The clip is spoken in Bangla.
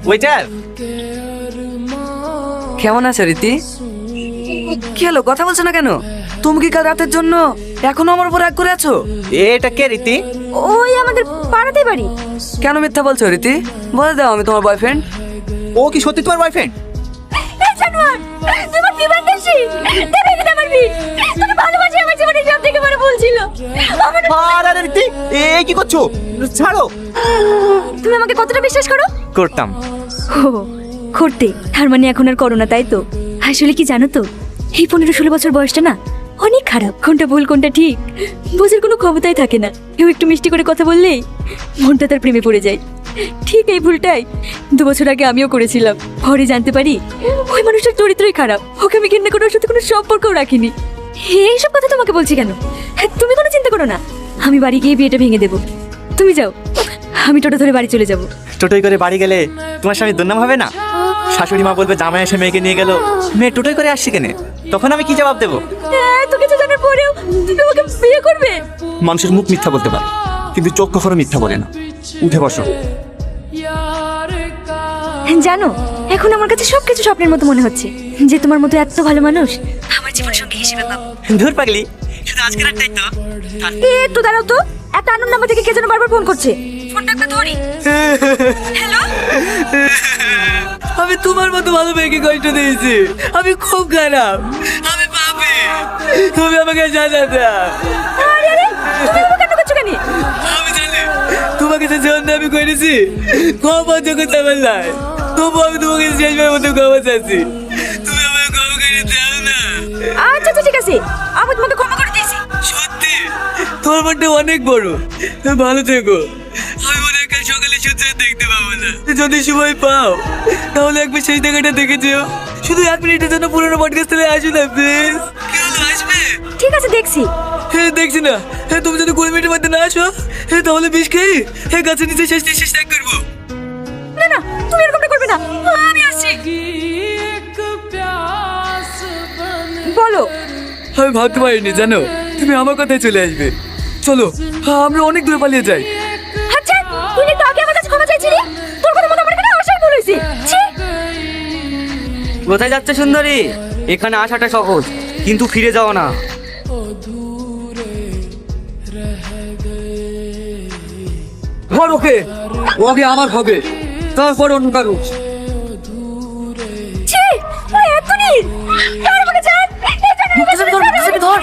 ওয়েটার। কেমন আছো রীতি? কি হলো, কথা বলছো না কেন? তুমি কি কাল রাতের জন্য এখনো আমার উপর রাগ করে আছো? এটা কে রীতি? ওই আমাদের পাড়াতেই বাড়ি। কেন মিথ্যা বলছো রীতি? বলে দাও আমি তোমার বয়ফ্রেন্ড। ও কি সত্যি তোমার বয়ফ্রেন্ড? এই জানোয়ার, তোমার বিমান দেশি দেবে কি আমার বিট? তুমি ভালোবাসি আমার জীবনে সব থেকে বড় ভুল ছিল। আমার আরে রীতি, এ কি করছো? ছাড়ো। তুমি আমাকে কতটা বিশ্বাস করো? করতাম। ও করতে, তার মানে এখন আর করো না, তাই তো? আসলে কি জানো তো, এই 15-16 বছর বয়সটা না অনেক খারাপ। কোনটা ভুল কোনটা ঠিক বোঝার কোনো ক্ষমতাই থাকে না। কেউ একটু মিষ্টি করে কথা বললেই মনটা তার প্রেমে পড়ে যায়। ঠিক এই ভুলটাই 2 বছর আগে আমিও করেছিলাম। পরে জানতে পারি ওই মানুষটার চরিত্রই খারাপ। ওকে আমি ঘৃণা করে ওর সাথে কোনো সম্পর্কও রাখিনি। এইসব কথা তোমাকে বলছি কেন? তুমি কোনো চিন্তা করো না, আমি বাড়ি গিয়ে বিয়েটা ভেঙে দেবো। তুমি যাও, আমি টোটো ধরে বাড়ি চলে যাবো। টোটোই করে বাড়ি গেলে তোমার স্বামী দুর্নাম হবে না? শাশুড়ি মা বলবে জামাই এসে মেয়েকে নিয়ে গেল, মেয়ে টোটোই করে আসছে কেনে? তখন আমি কি জবাব দেবো? এত কিছু জানার পরেও তুমি ওকে বিয়ে করবে? মানুষের মুখ মিথ্যা বলতে পারে, কিন্তু চোখ কখনো মিথ্যা বলে না। উঠে বসো। জানো, এখন আমার কাছে সবকিছু স্বপ্নের মতো মনে হচ্ছে যে তোমার মতো এত ভালো মানুষ আমার জীবন সঙ্গী হিসেবে পাবো। ধুর পাগলি, শুধু আজকের রাতটাই তো। একটু দাঁড়াও তো, একটা আনন্দ নাম্বার থেকে কে যেন বারবার ফোন করছে। ফোনটা একটু ধরি। হ্যালো, আমি তোমার মতো ভালো মেয়েকে কষ্ট দিয়েছি। আমি খুব খারাপ, আমি পাপী। তুমি আমাকে সাজা দাও। আরে আরে, তুমি আমাকে কেন করছো কেন? আমি জানি তোমাকে যে জন্য আমি করেছি ক্ষমা জগৎ আমার লাই, তবু আমি তোমাকে শেষবার মতো ক্ষমা চাচ্ছি। তুমি আমাকে ক্ষমা করে দাও না। আচ্ছা আচ্ছা ঠিক আছে, আমি তোমাকে ক্ষমা করে দিয়েছি। সত্যি তোমার মনটা অনেক বড়। তুমি ভালো থেকো। আমি মনে হয় কাল সকালে সূর্য দেখতে পাবো না। যদি সময় পাও তাহলে একবার সেই জায়গাটা দেখে যেও। শুধু 1 মিনিটের জন্য পুরোনো পডকাস্টে আসো না প্লিজ। কি হলো, আসবে? ঠিক আছে দেখছি। হ্যাঁ দেখছি না। হ্যাঁ তুমি যদি 20 মিনিটের মধ্যে না আসো, হ্যাঁ তাহলে বিষ খেয়ে হ্যাঁ গাছের নিচে শেষ ত্যাগ করবো। না না, তুমি এরকমটা করবে না, আমি আসছি। বলো। আমি ভাবতে পারিনি জানো তুমি আমার কথায় চলে আসবে। চলো আমরা অনেক দূরে পালিয়ে যাই। আচ্ছা, তুই একটু আগে আমার কাছে ক্ষমা চাইছিলি, তোর কথা মতো আমার এখানে আসাই ভুল হয়েছে। ছি। কোথায় যাচ্ছে সুন্দরী? এখানে আসাটা সহজ, কিন্তু ফিরে যাও না। ধর ওকে, ওকে আমার হবে, তারপর অন্য কারো। ছি, এত নি। আর আমাকে ছাড়, এটা নিয়ে ধর